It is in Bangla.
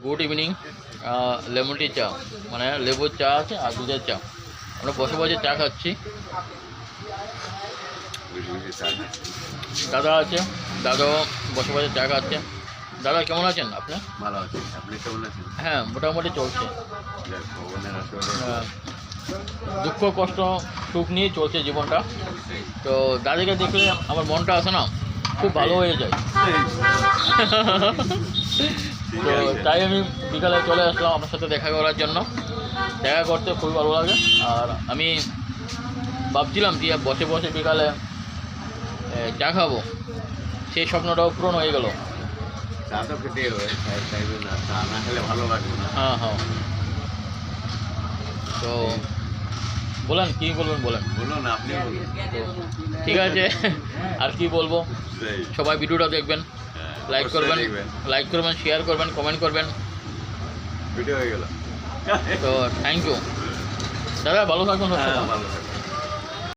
Good evening. লেমন টি চা মানে লেবুর চা আছে আর দুধের চা। আমরা বসে বসে চা খাচ্ছি। দাদা আছে, দাদাও বসে বসে চা খাচ্ছে। দাদা কেমন আছেন আপনি? ভালো আছি, আপনি কেমন আছেন? হ্যাঁ, মোটামুটি চলছে। ভগবানের আশীর্বাদে হ্যাঁ, দুঃখ কষ্ট সুখ নিয়ে চলছে জীবনটা। তো দাদিকে দেখলে আমার মনটা আসে না, খুব ভালো হয়ে যায়। তো তাই আমি বিকালে চলে আসলাম আপনার সাথে দেখা করার জন্য। দেখা করতে খুবই ভালো লাগে। আর আমি ভাবছিলাম যে বসে বসে বিকালে চা খাবো, সেই স্বপ্নটাও পূরণ হয়ে গেল। চা তো খেতেই হবে, চাইবে না, চা না খেলে ভালো লাগবে না। হ্যাঁ হ্যাঁ। তো বলেন, কী বলবেন বলেন। বলুন, আপনি বলুন। ঠিক আছে, আর কি বলবো। সেই, সবাই ভিডিওটা দেখবেন, হ্যাঁ, লাইক অবশ্যই করবেন, দেখবেন। লাইক করবেন, শেয়ার করবেন, কমেন্ট করবেন। ভিডিও হয়ে গেল। তো থ্যাংক ইউ দাদা, ভালো থাকুন। হ্যাঁ, ভালো থাকবেন।